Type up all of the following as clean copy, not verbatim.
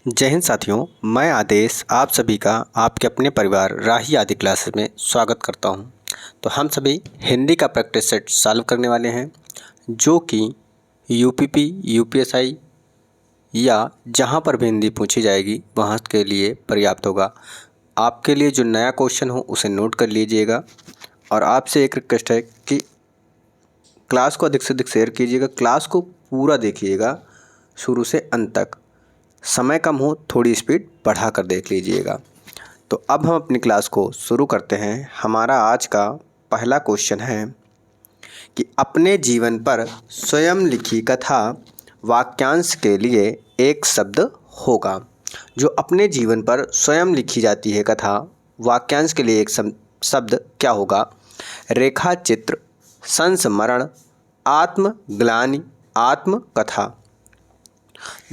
जय हिंद साथियों, मैं आदेश आप सभी का आपके अपने परिवार राही आदि क्लासेस में स्वागत करता हूं। तो हम सभी हिंदी का प्रैक्टिस सेट सॉल्व करने वाले हैं, जो कि यूपीपी, यूपीएसआई या जहां पर भी हिंदी पूछी जाएगी वहां के लिए पर्याप्त होगा। आपके लिए जो नया क्वेश्चन हो उसे नोट कर लीजिएगा और आपसे एक रिक्वेस्ट है कि क्लास को अधिक से अधिक शेयर कीजिएगा। क्लास को पूरा देखिएगा शुरू से अंत तक। समय कम हो, थोड़ी स्पीड बढ़ा कर देख लीजिएगा। तो अब हम अपनी क्लास को शुरू करते हैं। हमारा आज का पहला क्वेश्चन है कि अपने जीवन पर स्वयं लिखी कथा वाक्यांश के लिए एक शब्द होगा। जो अपने जीवन पर स्वयं लिखी जाती है कथा वाक्यांश के लिए एक शब्द क्या होगा? रेखा चित्र, संस्मरण, आत्मग्लानि, आत्मकथा।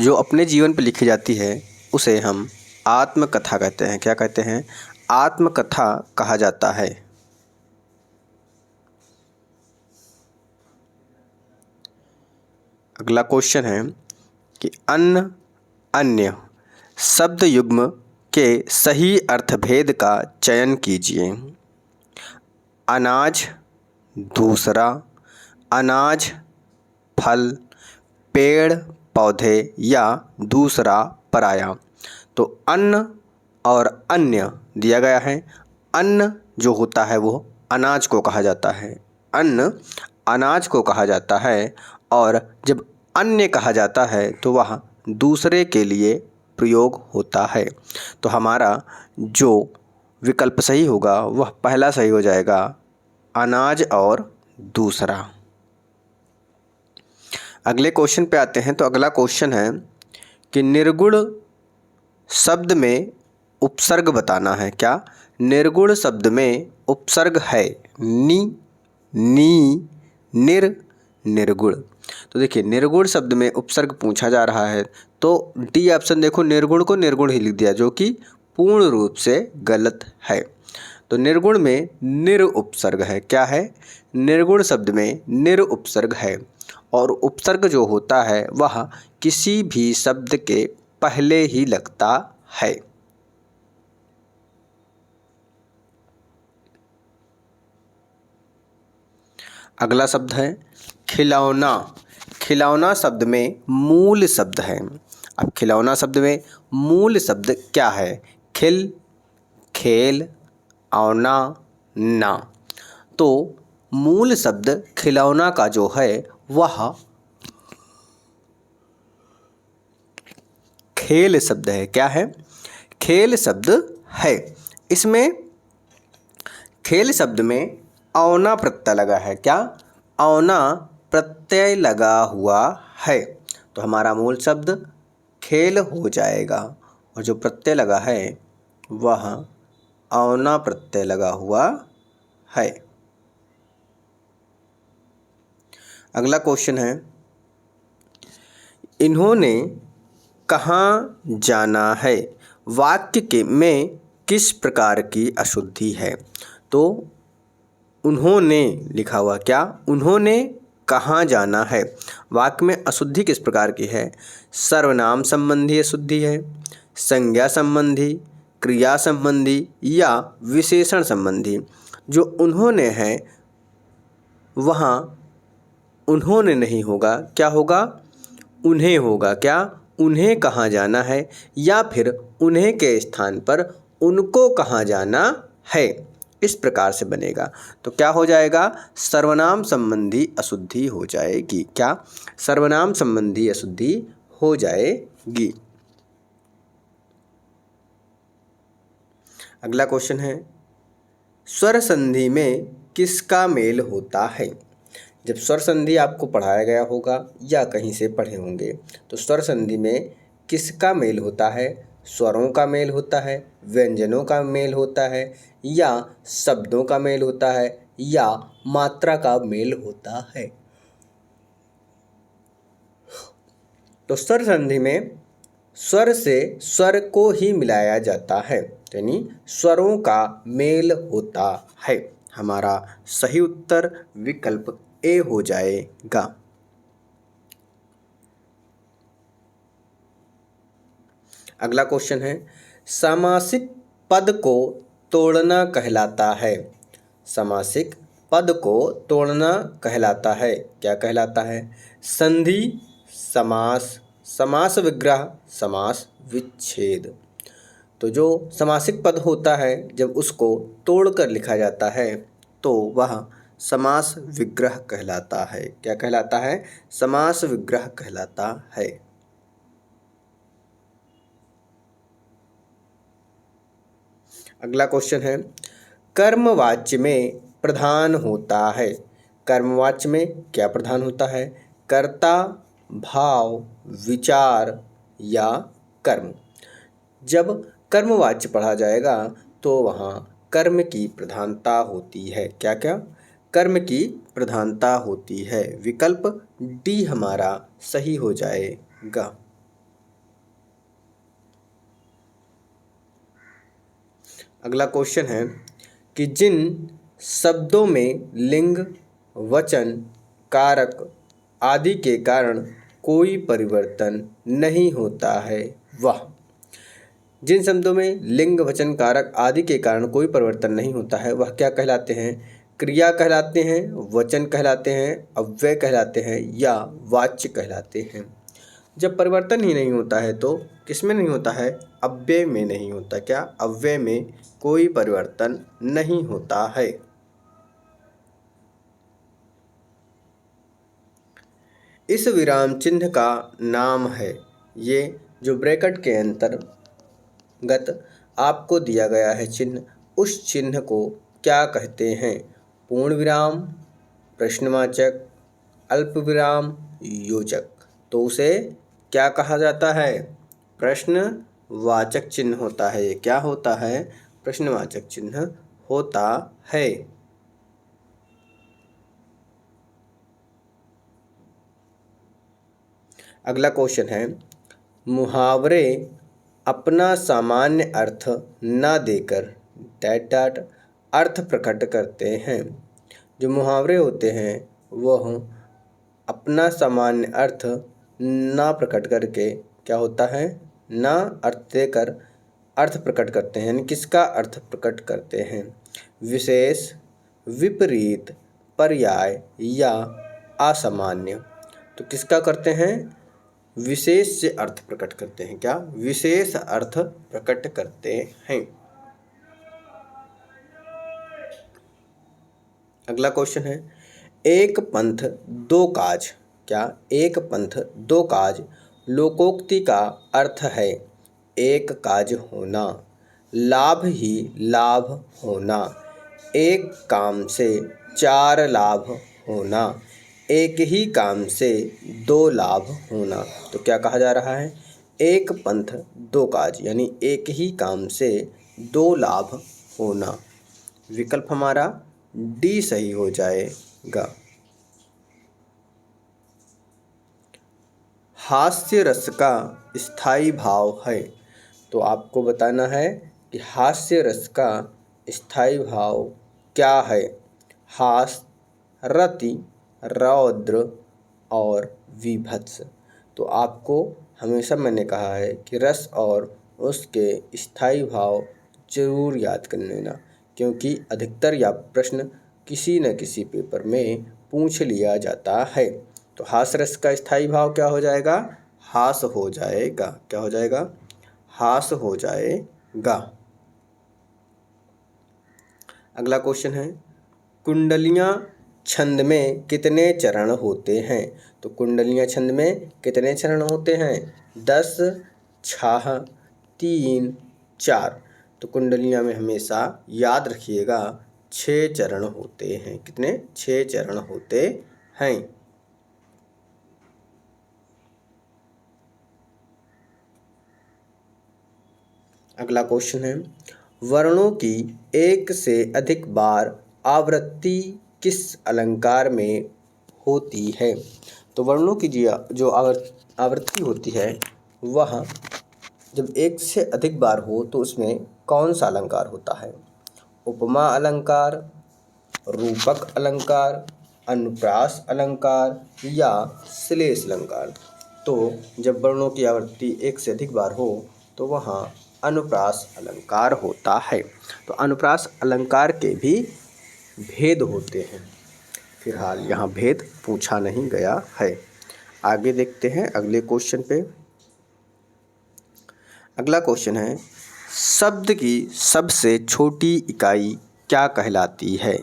जो अपने जीवन पर लिखी जाती है उसे हम आत्मकथा कहते हैं। क्या कहते हैं? आत्मकथा कहा जाता है। अगला क्वेश्चन है कि अन्न, अन्य शब्द युग्म के सही अर्थभेद का चयन कीजिए। अनाज, दूसरा, अनाज, फल, पेड़ पौधे या दूसरा पराया। तो अन्न और अन्य दिया गया है। अन्न जो होता है वो अनाज को कहा जाता है। अन्न अनाज को कहा जाता है और जब अन्य कहा जाता है तो वह दूसरे के लिए प्रयोग होता है। तो हमारा जो विकल्प सही होगा वह पहला सही हो जाएगा, अनाज और दूसरा। अगले क्वेश्चन पे आते हैं। तो अगला क्वेश्चन है कि निर्गुण शब्द में उपसर्ग बताना है। क्या? निर्गुण शब्द में उपसर्ग है नि, नी, निर, निर्गुण। तो देखिए, निर्गुण शब्द में उपसर्ग पूछा जा रहा है तो डी ऑप्शन देखो, निर्गुण को निर्गुण ही लिख दिया, जो कि पूर्ण रूप से गलत है। तो निर्गुण में निर उपसर्ग है। क्या है? निर्गुण शब्द में निर उपसर्ग है और उपसर्ग जो होता है वह किसी भी शब्द के पहले ही लगता है। अगला शब्द है खिलौना। खिलौना शब्द में मूल शब्द है। अब खिलौना शब्द में मूल शब्द क्या है? खिल, खेल, औना, ना। तो मूल शब्द खिलौना का जो है वह खेल शब्द है। क्या है? खेल शब्द है। इसमें खेल शब्द में औना प्रत्यय लगा है। क्या? औना प्रत्यय लगा हुआ है। तो हमारा मूल शब्द खेल हो जाएगा और जो प्रत्यय लगा है वह औना प्रत्यय लगा हुआ है। अगला क्वेश्चन है, इन्होंने कहाँ जाना है वाक्य के में किस प्रकार की अशुद्धि है? तो उन्होंने लिखा हुआ, क्या? उन्होंने कहाँ जाना है। वाक्य में अशुद्धि किस प्रकार की है? सर्वनाम संबंधी अशुद्धि है, संज्ञा संबंधी, क्रिया संबंधी या विशेषण संबंधी। जो उन्होंने है वहाँ उन्होंने नहीं होगा, क्या होगा? उन्हें होगा। क्या? उन्हें कहाँ जाना है या फिर उन्हें के स्थान पर उनको कहाँ जाना है, इस प्रकार से बनेगा। तो क्या हो जाएगा? सर्वनाम संबंधी अशुद्धि हो जाएगी। क्या? सर्वनाम संबंधी अशुद्धि हो जाएगी। अगला क्वेश्चन है, स्वर संधि में किसका मेल होता है? जब स्वर संधि आपको पढ़ाया गया होगा या कहीं से पढ़े होंगे तो स्वर संधि में किसका मेल होता है? स्वरों का मेल होता है, व्यंजनों का मेल होता है या शब्दों का मेल होता है या मात्रा का मेल होता है? तो स्वर संधि में स्वर से स्वर को ही मिलाया जाता है, यानी स्वरों का मेल होता है। हमारा सही उत्तर विकल्प ए हो जाएगा। अगला क्वेश्चन है, सामासिक पद को तोड़ना कहलाता है। सामासिक पद को तोड़ना कहलाता है, क्या कहलाता है? संधि, समास, समास विग्रह, समास विच्छेद। तो जो समासिक पद होता है जब उसको तोड़कर लिखा जाता है तो वह समास विग्रह कहलाता है। क्या कहलाता है? समास विग्रह कहलाता है। अगला क्वेश्चन है, कर्मवाच्य में प्रधान होता है। कर्मवाच्य में क्या प्रधान होता है? कर्ता, भाव, विचार या कर्म। जब कर्मवाच्य पढ़ा जाएगा तो वहाँ कर्म की प्रधानता होती है। क्या क्या? कर्म की प्रधानता होती है। विकल्प डी हमारा सही हो जाएगा। अगला क्वेश्चन है कि जिन शब्दों में लिंग, वचन, कारक आदि के कारण कोई परिवर्तन नहीं होता है वह। जिन शब्दों में लिंग, वचन, कारक आदि के कारण कोई परिवर्तन नहीं होता है वह क्या कहलाते हैं? क्रिया कहलाते हैं, वचन कहलाते हैं, अव्यय कहलाते हैं या वाच्य कहलाते हैं। जब परिवर्तन ही नहीं होता है तो किस में नहीं होता है? अव्यय में नहीं होता। क्या? अव्यय में कोई परिवर्तन नहीं होता है। इस विराम चिन्ह का नाम है। ये जो ब्रैकेट के अंतर्गत आपको दिया गया है चिन्ह, उस चिन्ह को क्या कहते हैं? पूर्ण विराम, प्रश्नवाचक, अल्प विराम, योजक। तो उसे क्या कहा जाता है? प्रश्नवाचक चिन्ह होता है। ये क्या होता है? प्रश्नवाचक चिन्ह होता है। अगला क्वेश्चन है, मुहावरे अपना सामान्य अर्थ न देकर डैट डैट अर्थ प्रकट करते हैं। जो मुहावरे होते हैं वह अपना सामान्य अर्थ ना प्रकट करके क्या होता है? ना अर्थ देकर अर्थ प्रकट करते हैं। यानी किसका अर्थ प्रकट करते हैं? विशेष, विपरीत, पर्याय या असामान्य। तो किसका करते हैं? विशेष से अर्थ प्रकट करते हैं। क्या? विशेष अर्थ प्रकट करते हैं। अगला क्वेश्चन है, एक पंथ दो काज। क्या? एक पंथ दो काज लोकोक्ति का अर्थ है एक काज होना, लाभ ही लाभ होना, एक काम से चार लाभ होना, एक ही काम से दो लाभ होना। तो क्या कहा जा रहा है? एक पंथ दो काज यानी एक ही काम से दो लाभ होना। विकल्प हमारा डी सही हो जाएगा। हास्य रस का स्थायी भाव है। तो आपको बताना है कि हास्य रस का स्थायी भाव क्या है? हास, रति, रौद्र और विभत्स। तो आपको हमेशा मैंने कहा है कि रस और उसके स्थायी भाव जरूर याद कर लेना, क्योंकि अधिकतर यह प्रश्न किसी न किसी पेपर में पूछ लिया जाता है। तो हास रस का स्थायी भाव क्या हो जाएगा? हास हो जाएगा। क्या हो जाएगा? हास हो जाएगा। अगला क्वेश्चन है, कुंडलियाँ छंद में कितने चरण होते हैं? तो कुंडलियाँ छंद में कितने चरण होते हैं? 10, 6, 3, 4। तो कुंडलियाँ में हमेशा याद रखिएगा 6 चरण होते हैं। कितने? 6 चरण होते हैं। अगला क्वेश्चन है, वर्णों की एक से अधिक बार आवृत्ति किस अलंकार में होती है? तो वर्णों की जो आवृत्ति होती है वह जब एक से अधिक बार हो तो उसमें कौन सा अलंकार होता है? उपमा अलंकार, रूपक अलंकार, अनुप्रास अलंकार या श्लेष अलंकार। तो जब वर्णों की आवृत्ति एक से अधिक बार हो तो वहाँ अनुप्रास अलंकार होता है। तो अनुप्रास अलंकार के भी भेद होते हैं। फिलहाल यहाँ भेद पूछा नहीं गया है। आगे देखते हैं अगले क्वेश्चन पे। अगला क्वेश्चन है, शब्द की सबसे छोटी इकाई क्या कहलाती है?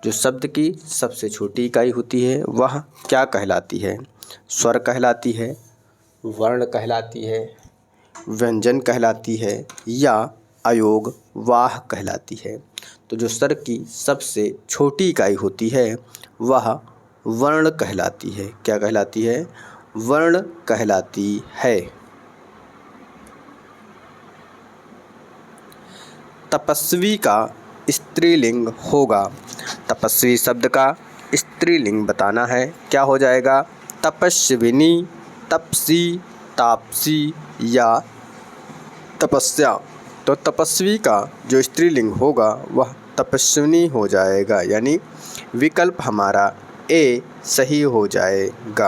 जो शब्द की सबसे छोटी इकाई होती है वह क्या कहलाती है? स्वर कहलाती है, वर्ण कहलाती है, व्यंजन कहलाती है या अयोग वाह कहलाती है? तो जो स्वर की सबसे छोटी इकाई होती है वह वर्ण कहलाती है। क्या कहलाती है? वर्ण कहलाती है। तपस्वी का स्त्रीलिंग होगा। तपस्वी शब्द का स्त्रीलिंग बताना है। क्या हो जाएगा? तपस्विनी, तपसी, तापसी या तपस्या। तो तपस्वी का जो स्त्रीलिंग होगा वह तपस्विनी हो जाएगा, यानी विकल्प हमारा ए सही हो जाएगा।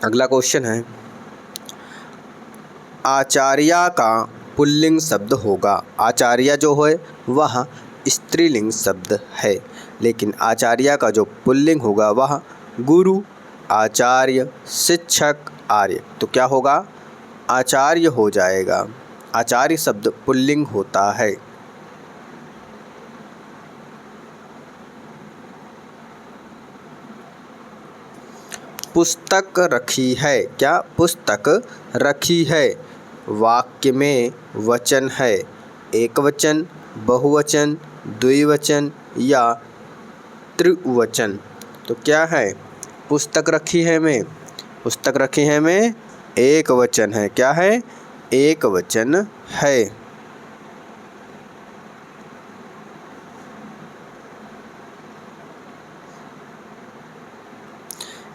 अगला क्वेश्चन है, आचार्य का पुल्लिंग शब्द होगा। आचार्य जो है वह स्त्रीलिंग शब्द है, लेकिन आचार्य का जो पुल्लिंग होगा वह गुरु, आचार्य, शिक्षक, आर्य। तो क्या होगा? आचार्य हो जाएगा। आचार्य शब्द पुल्लिंग होता है। पुस्तक रखी है। क्या? पुस्तक रखी है। वाक्य में वचन है, एकवचन, बहुवचन, द्विवचन या त्रिवचन। तो क्या है? पुस्तक रखी है में, पुस्तक रखी है में एक वचन है। क्या है? एक वचन है।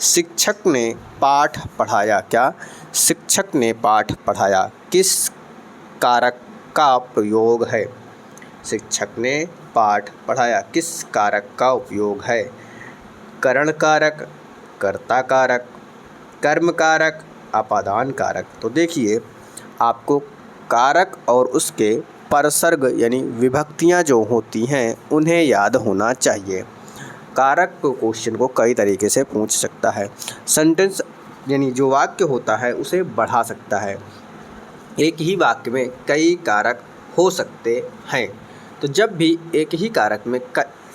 शिक्षक ने पाठ पढ़ाया। क्या? शिक्षक ने पाठ पढ़ाया किस कारक का प्रयोग है? शिक्षक ने पाठ पढ़ाया किस कारक का उपयोग है? करण कारक, कर्ता कारक, कर्म कारक, अपादान कारक। तो देखिए, आपको कारक और उसके परसर्ग यानी विभक्तियां जो होती हैं उन्हें याद होना चाहिए। कारक को क्वेश्चन को कई तरीके से पूछ सकता है। सेंटेंस यानी जो वाक्य होता है उसे बढ़ा सकता है। एक ही वाक्य में कई कारक हो सकते हैं। तो जब भी एक ही कारक में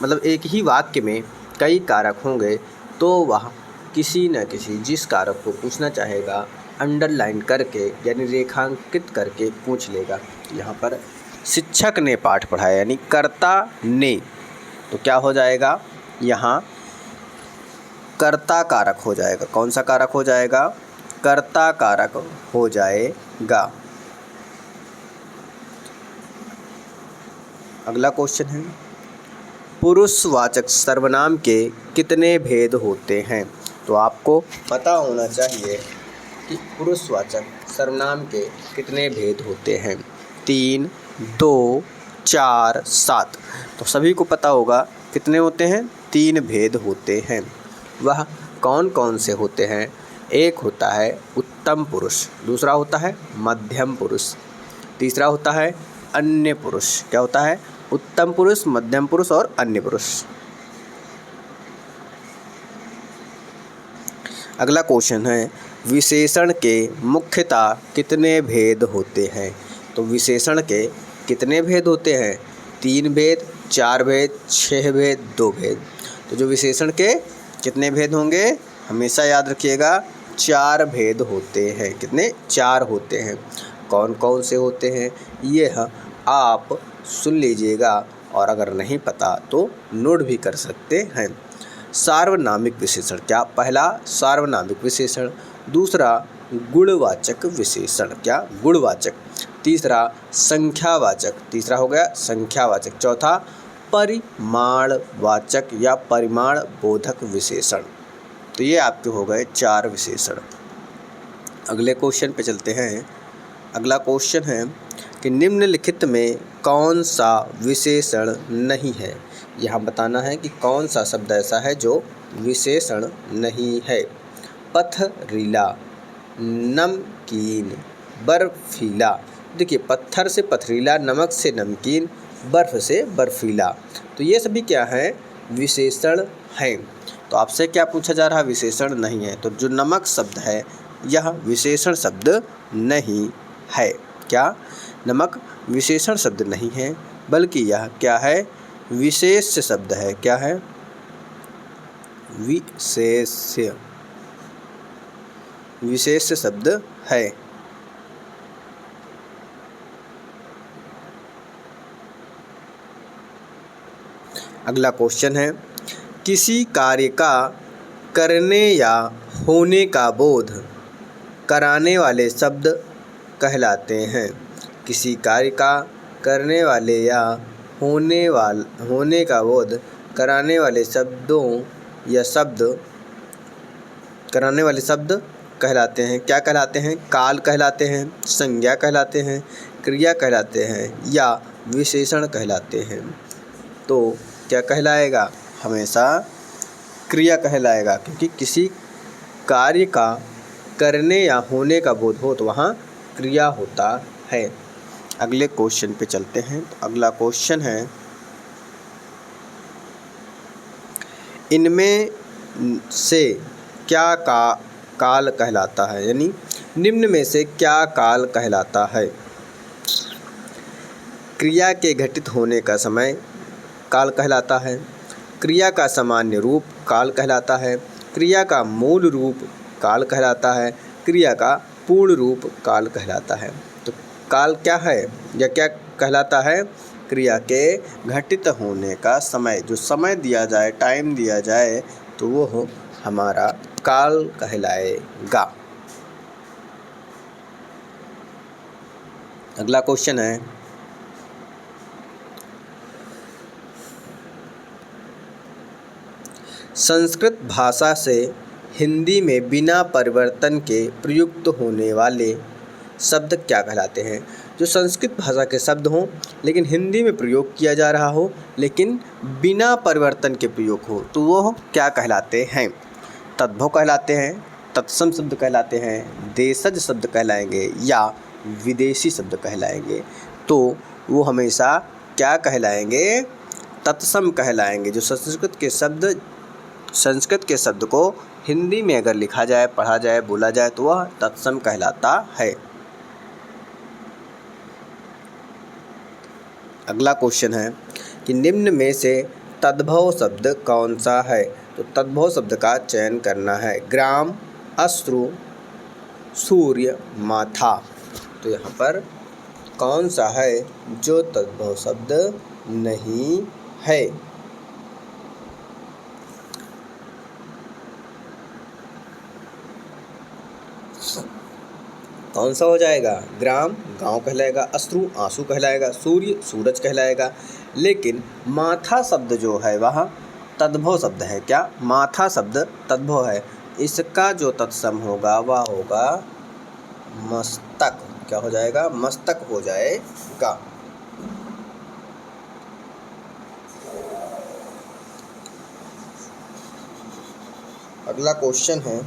मतलब एक ही वाक्य में कई कारक होंगे तो वह किसी न किसी जिस कारक को पूछना चाहेगा अंडरलाइन करके यानी रेखांकित करके पूछ लेगा। यहाँ पर शिक्षक ने पाठ पढ़ाया यानी कर्ता ने, तो क्या हो जाएगा? यहाँ कर्ता कारक हो जाएगा। कौन सा कारक हो जाएगा? कर्ता कारक हो जाएगा। अगला क्वेश्चन है, पुरुषवाचक सर्वनाम के कितने भेद होते हैं? तो आपको पता होना चाहिए कि पुरुषवाचक सर्वनाम के कितने भेद होते हैं। 3, 2, 4, 7। तो सभी को पता होगा कितने होते हैं? 3 भेद होते हैं। वह कौन कौन से होते हैं? एक होता है उत्तम पुरुष, दूसरा होता है मध्यम पुरुष, तीसरा होता है अन्य पुरुष। क्या होता है? उत्तम पुरुष, मध्यम पुरुष और अन्य पुरुष। अगला क्वेश्चन है, विशेषण के मुख्यतः कितने भेद होते हैं? तो विशेषण के कितने भेद होते हैं? 3 भेद, 4 भेद, 6 भेद, 2 भेद। तो जो विशेषण के कितने भेद होंगे? हमेशा याद रखिएगा 4 भेद होते हैं। कितने? 4 होते हैं। कौन कौन से होते हैं ये आप सुन लीजिएगा और अगर नहीं पता तो नोट भी कर सकते हैं। सार्वनामिक विशेषण। क्या? पहला सार्वनामिक विशेषण, दूसरा गुणवाचक विशेषण। क्या? गुणवाचक। तीसरा संख्यावाचक, तीसरा हो गया संख्यावाचक। चौथा परिमाणवाचक या परिमाण बोधक विशेषण। तो ये आपके हो गए 4 विशेषण। अगले क्वेश्चन पे चलते हैं। अगला क्वेश्चन है कि निम्नलिखित में कौन सा विशेषण नहीं है? यहाँ बताना है कि कौन सा शब्द ऐसा है जो विशेषण नहीं है। पथरीला, नमकीन, बर्फीला। देखिए, पत्थर से पथरीला, नमक से नमकीन, बर्फ़ से बर्फीला। तो ये सभी क्या हैं? विशेषण हैं। तो आपसे क्या पूछा जा रहा है? विशेषण नहीं है। तो जो नमक शब्द है यह विशेषण शब्द नहीं है। क्या? नमक विशेषण शब्द नहीं है, बल्कि यह क्या है? विशेष्य शब्द है। क्या है? विशेष्य, विशेष्य शब्द है। अगला क्वेश्चन है, किसी कार्य का करने या होने का बोध कराने वाले शब्द कहलाते हैं। किसी कार्य का करने वाले या होने का बोध कराने वाले शब्दों या शब्द कराने वाले शब्द कहलाते हैं। क्या कहलाते हैं? काल कहलाते हैं, संज्ञा कहलाते हैं, क्रिया कहलाते हैं या विशेषण कहलाते हैं। तो क्या कहलाएगा? हमेशा क्रिया कहलाएगा, क्योंकि किसी कार्य का करने या होने का बोध हो तो वहाँ क्रिया होता है। अगले क्वेश्चन पे चलते हैं। तो अगला क्वेश्चन है, इनमें से क्या काल कहलाता है? यानी निम्न में से क्या काल कहलाता है? क्रिया के घटित होने का समय काल कहलाता है, क्रिया का सामान्य रूप काल कहलाता है, क्रिया का मूल रूप काल कहलाता है, क्रिया का पूर्ण रूप काल कहलाता है। तो काल क्या है या क्या कहलाता है? क्रिया के घटित होने का समय, जो समय दिया जाए, टाइम दिया जाए, तो वो हमारा काल कहलाएगा। अगला क्वेश्चन है, संस्कृत भाषा से हिंदी में बिना परिवर्तन के प्रयुक्त होने वाले शब्द क्या कहलाते हैं? जो संस्कृत भाषा के शब्द हों लेकिन हिंदी में प्रयोग किया जा रहा हो, लेकिन बिना परिवर्तन के प्रयोग हो, तो वो क्या कहलाते हैं? तद्भव कहलाते हैं, तत्सम शब्द कहलाते हैं, देशज शब्द कहलाएंगे या विदेशी शब्द कहलाएंगे। तो वो हमेशा क्या कहलाएंगे? तत्सम कहलाएंगे। जो संस्कृत के शब्द को हिंदी में अगर लिखा जाए, पढ़ा जाए, बोला जाए, तो वह तत्सम कहलाता है। अगला क्वेश्चन है कि निम्न में से तद्भव शब्द कौन सा है? तो तद्भव शब्द का चयन करना है। ग्राम, अश्रु, सूर्य, माथा। तो यहाँ पर कौन सा है जो तद्भव शब्द नहीं है? कौन सा हो जाएगा? ग्राम गांव कहलाएगा, अश्रु आंसू कहलाएगा, सूर्य सूरज कहलाएगा। लेकिन माथा शब्द जो है वह तद्भव शब्द है। क्या? माथा शब्द तद्भव है। इसका जो तत्सम होगा वह होगा मस्तक। क्या हो जाएगा? मस्तक हो जाएगा। अगला क्वेश्चन है,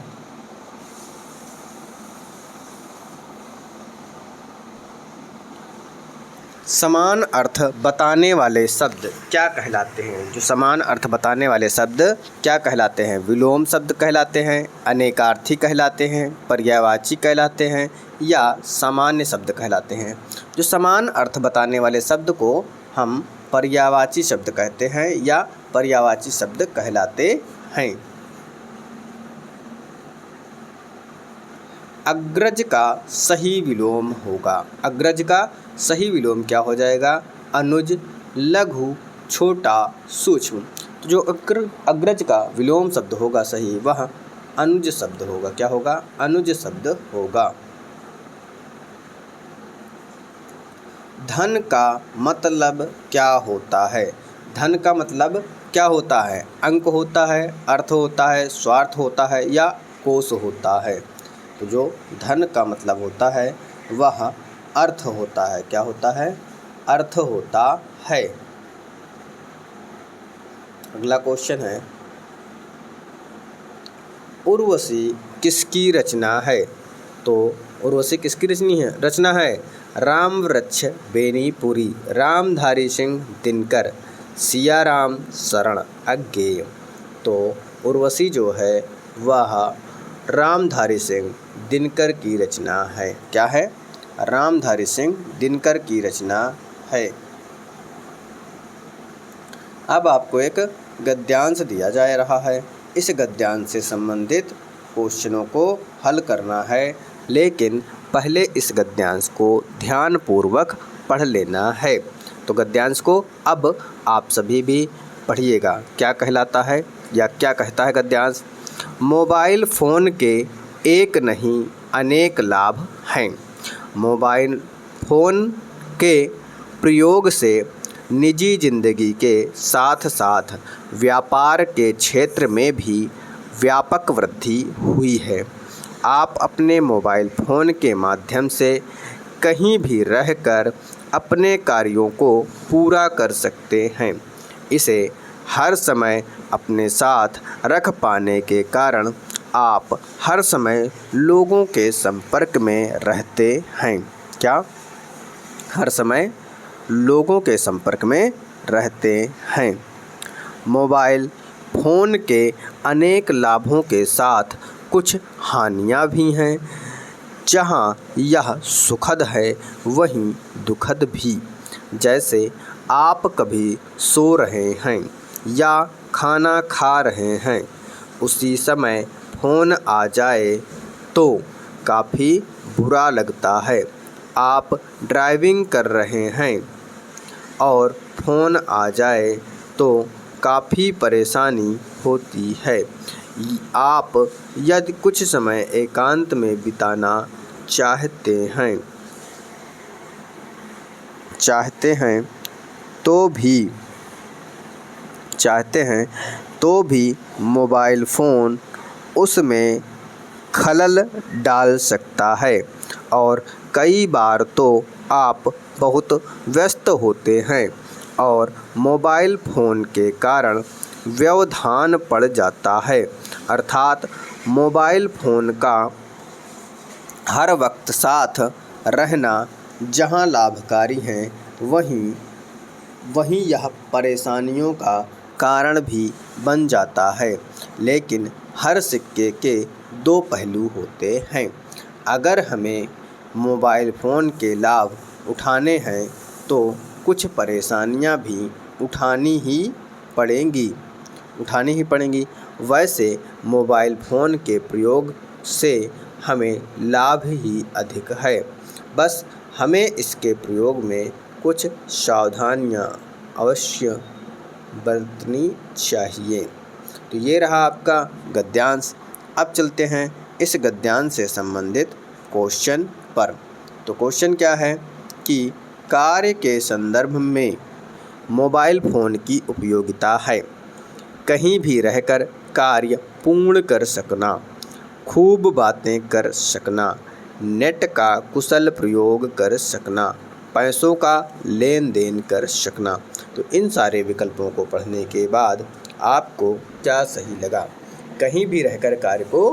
समान अर्थ बताने वाले शब्द क्या कहलाते हैं? जो समान अर्थ बताने वाले शब्द क्या कहलाते हैं? विलोम शब्द कहलाते हैं, अनेकार्थी कहलाते हैं, पर्यायवाची कहलाते हैं या सामान्य शब्द कहलाते हैं। जो समान अर्थ बताने वाले शब्द को हम पर्यायवाची शब्द कहते हैं या पर्यायवाची शब्द कहलाते हैं। अग्रज का सही विलोम होगा। अग्रज का सही विलोम क्या हो जाएगा? अनुज, लघु, छोटा, सूक्ष्म। तो जो अग्रज का विलोम शब्द होगा सही, वह अनुज शब्द होगा। क्या होगा? अनुज शब्द होगा। धन का मतलब क्या होता है? धन का मतलब क्या होता है? अंक होता है, अर्थ होता है, स्वार्थ होता है या कोश होता है? तो जो धन का मतलब होता है वह अर्थ होता है। क्या होता है? अर्थ होता है। अगला क्वेश्चन है, उर्वशी किसकी रचना है? तो उर्वशी किसकी रचना है? राम वृक्ष बेनीपुरी, रामधारी सिंह दिनकर, सिया राम शरण अज्ञेय। तो उर्वशी जो है वह रामधारी सिंह दिनकर की रचना है। क्या है? रामधारी सिंह दिनकर की रचना है। अब आपको एक गद्यांश दिया जा रहा है। इस गद्यांश से संबंधित क्वेश्चनों को हल करना है, लेकिन पहले इस गद्यांश को ध्यानपूर्वक पढ़ लेना है। तो गद्यांश को अब आप सभी भी पढ़िएगा। क्या कहलाता है या क्या कहता है गद्यांश? मोबाइल फ़ोन के एक नहीं अनेक लाभ हैं। मोबाइल फ़ोन के प्रयोग से निजी ज़िंदगी के साथ साथ व्यापार के क्षेत्र में भी व्यापक वृद्धि हुई है। आप अपने मोबाइल फ़ोन के माध्यम से कहीं भी रहकर अपने कार्यों को पूरा कर सकते हैं। इसे हर समय अपने साथ रख पाने के कारण आप हर समय लोगों के संपर्क में रहते हैं। क्या? हर समय लोगों के संपर्क में रहते हैं। मोबाइल फ़ोन के अनेक लाभों के साथ कुछ हानियां भी हैं। जहां यह सुखद है वहीं दुखद भी। जैसे आप कभी सो रहे हैं या खाना खा रहे हैं, उसी समय फ़ोन आ जाए तो काफ़ी बुरा लगता है। आप ड्राइविंग कर रहे हैं और फ़ोन आ जाए तो काफ़ी परेशानी होती है। आप यदि कुछ समय एकांत में बिताना चाहते हैं तो भी मोबाइल फ़ोन उसमें खलल डाल सकता है और कई बार तो आप बहुत व्यस्त होते हैं और मोबाइल फ़ोन के कारण व्यवधान पड़ जाता है। अर्थात मोबाइल फ़ोन का हर वक्त साथ रहना जहां लाभकारी है वहीं यह परेशानियों का कारण भी बन जाता है। लेकिन हर सिक्के के दो पहलू होते हैं। अगर हमें मोबाइल फ़ोन के लाभ उठाने हैं तो कुछ परेशानियां भी उठानी ही पड़ेंगी। वैसे मोबाइल फ़ोन के प्रयोग से हमें लाभ ही अधिक है। बस हमें इसके प्रयोग में कुछ सावधानियां अवश्य बरतनी चाहिए। तो ये रहा आपका गद्यांश। अब चलते हैं इस गद्यांश से संबंधित क्वेश्चन पर। तो क्वेश्चन क्या है कि कार्य के संदर्भ में मोबाइल फ़ोन की उपयोगिता है। कहीं भी रहकर कार्य पूर्ण कर सकना, खूब बातें कर सकना, नेट का कुशल प्रयोग कर सकना, पैसों का लेन देन कर सकना। तो इन सारे विकल्पों को पढ़ने के बाद आपको क्या सही लगा? कहीं भी रहकर कार्य को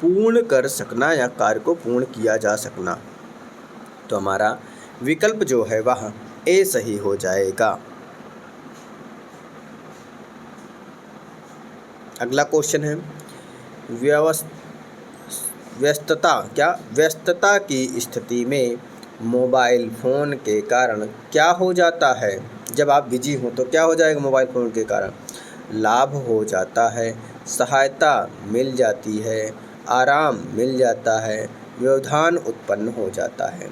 पूर्ण कर सकना या कार्य को पूर्ण किया जा सकना। तो हमारा विकल्प जो है वह ए सही हो जाएगा। अगला क्वेश्चन है व्यस्तता की स्थिति में मोबाइल फ़ोन के कारण क्या हो जाता है? जब आप बिजी हो तो क्या हो जाएगा मोबाइल फ़ोन के कारण? लाभ हो जाता है, सहायता मिल जाती है, आराम मिल जाता है, व्यवधान उत्पन्न हो जाता है।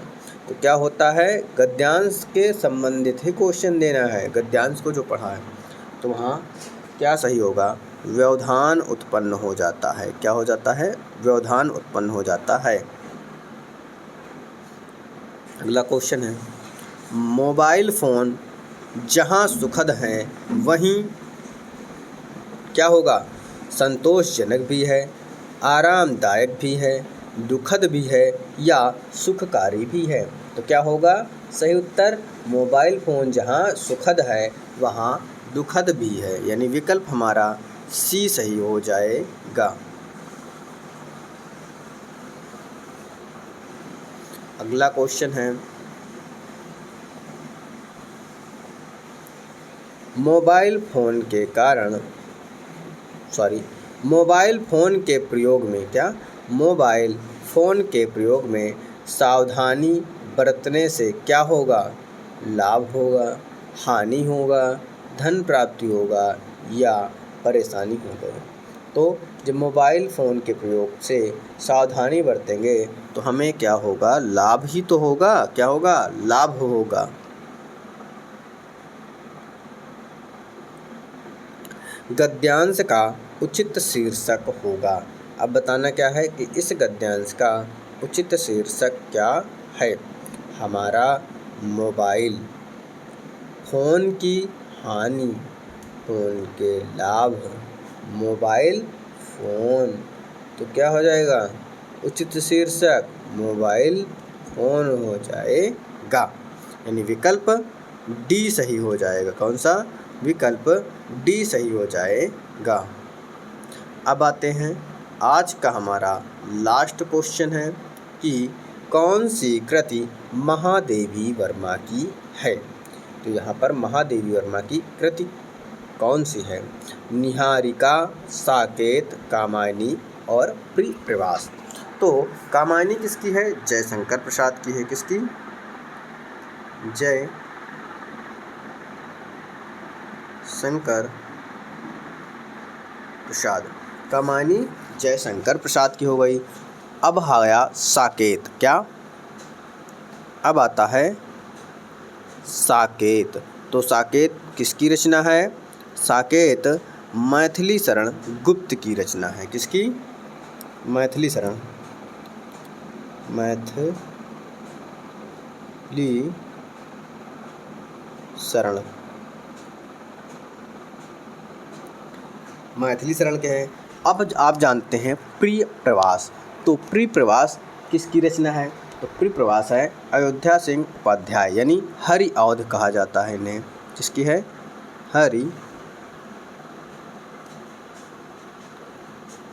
तो क्या होता है? गद्यांश के संबंधित ही क्वेश्चन देना है। गद्यांश को जो पढ़ा है तो वहाँ क्या सही होगा? व्यवधान उत्पन्न हो जाता है। क्या हो जाता है? व्यवधान उत्पन्न हो जाता है। अगला क्वेश्चन है मोबाइल फ़ोन जहां सुखद है वहीं क्या होगा? संतोषजनक भी है, आरामदायक भी है, दुखद भी है या सुखकारी भी है। तो क्या होगा सही उत्तर? मोबाइल फ़ोन जहां सुखद है वहां दुखद भी है, यानी विकल्प हमारा सी सही हो जाएगा। अगला क्वेश्चन है, मोबाइल फ़ोन के कारण मोबाइल फ़ोन के प्रयोग में मोबाइल फ़ोन के प्रयोग में सावधानी बरतने से क्या होगा? लाभ होगा, हानि होगा, धन प्राप्ति होगा या परेशानी होगा? तो जब मोबाइल फ़ोन के प्रयोग से सावधानी बरतेंगे तो हमें क्या होगा? लाभ ही तो होगा। क्या होगा? लाभ होगा। गद्यांश का उचित शीर्षक होगा। अब बताना क्या है कि इस गद्यांश का उचित शीर्षक क्या है? हमारा मोबाइल फ़ोन की हानि, फ़ोन के लाभ, मोबाइल फ़ोन। तो क्या हो जाएगा? उचित शीर्षक मोबाइल फ़ोन हो जाएगा, यानी विकल्प डी सही हो जाएगा। कौन सा? विकल्प डी सही हो जाएगा। अब आते हैं, आज का हमारा लास्ट क्वेश्चन है कि कौन सी कृति महादेवी वर्मा की है? तो यहाँ पर महादेवी वर्मा की कृति कौन सी है? निहारिका, साकेत, कामायनी और प्रियप्रवास। तो कामायनी किसकी है? जयशंकर प्रसाद की है। किसकी? जय शंकर प्रसाद। कामायनी जयशंकर प्रसाद की हो गई। अब आया साकेत। क्या? अब आता है साकेत। तो साकेत किसकी रचना है? साकेत मैथिली शरण गुप्त की रचना है। किसकी? मैथिली शरण मैथिली शरण के हैं। अब आप जानते हैं प्रियप्रवास। तो प्रियप्रवास किसकी रचना है? तो प्रियप्रवास है अयोध्या सिंह उपाध्याय, यानी हरि औध कहा जाता है इन्हें। किसकी है? हरि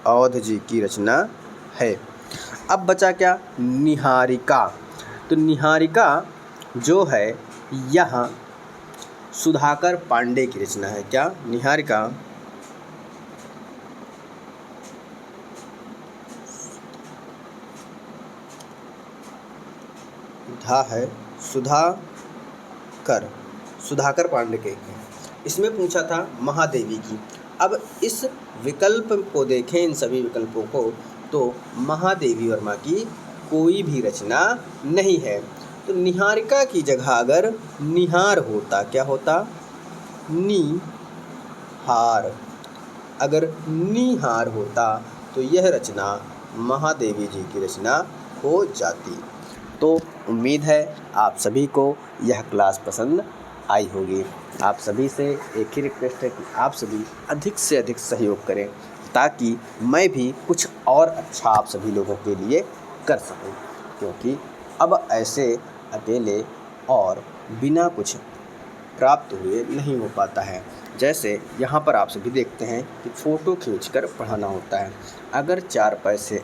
औध जी की रचना है। अब बचा क्या? निहारिका। तो निहारिका जो है यहाँ सुधाकर पांडे की रचना है। क्या? निहारिका है सुधाकर पांडे के। इसमें पूछा था महादेवी की। अब इस विकल्प को देखें, इन सभी विकल्पों को, तो महादेवी वर्मा की कोई भी रचना नहीं है। तो निहारिका की जगह अगर निहार होता, क्या होता? निहार। अगर निहार होता तो यह रचना महादेवी जी की रचना हो जाती। तो उम्मीद है आप सभी को यह क्लास पसंद आई होगी। आप सभी से एक ही रिक्वेस्ट है कि आप सभी अधिक से अधिक सहयोग करें ताकि मैं भी कुछ और अच्छा आप सभी लोगों के लिए कर सकूं, क्योंकि अब ऐसे अकेले और बिना कुछ प्राप्त हुए नहीं हो पाता है। जैसे यहाँ पर आप सभी देखते हैं कि फ़ोटो खींचकर पढ़ाना होता है। अगर 4 पैसे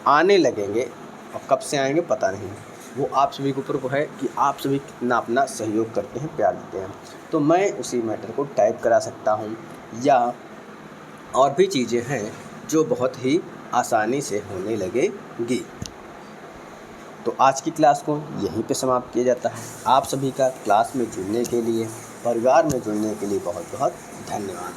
आने लगेंगे और कब से आएंगे पता नहीं, वो आप सभी के ऊपर है कि आप सभी कितना अपना सहयोग करते हैं, प्यार देते हैं। तो मैं उसी मैटर को टाइप करा सकता हूँ, या और भी चीज़ें हैं जो बहुत ही आसानी से होने लगेगी। तो आज की क्लास को यहीं पे समाप्त किया जाता है। आप सभी का क्लास में जुड़ने के लिए, परिवार में जुड़ने के लिए बहुत बहुत धन्यवाद।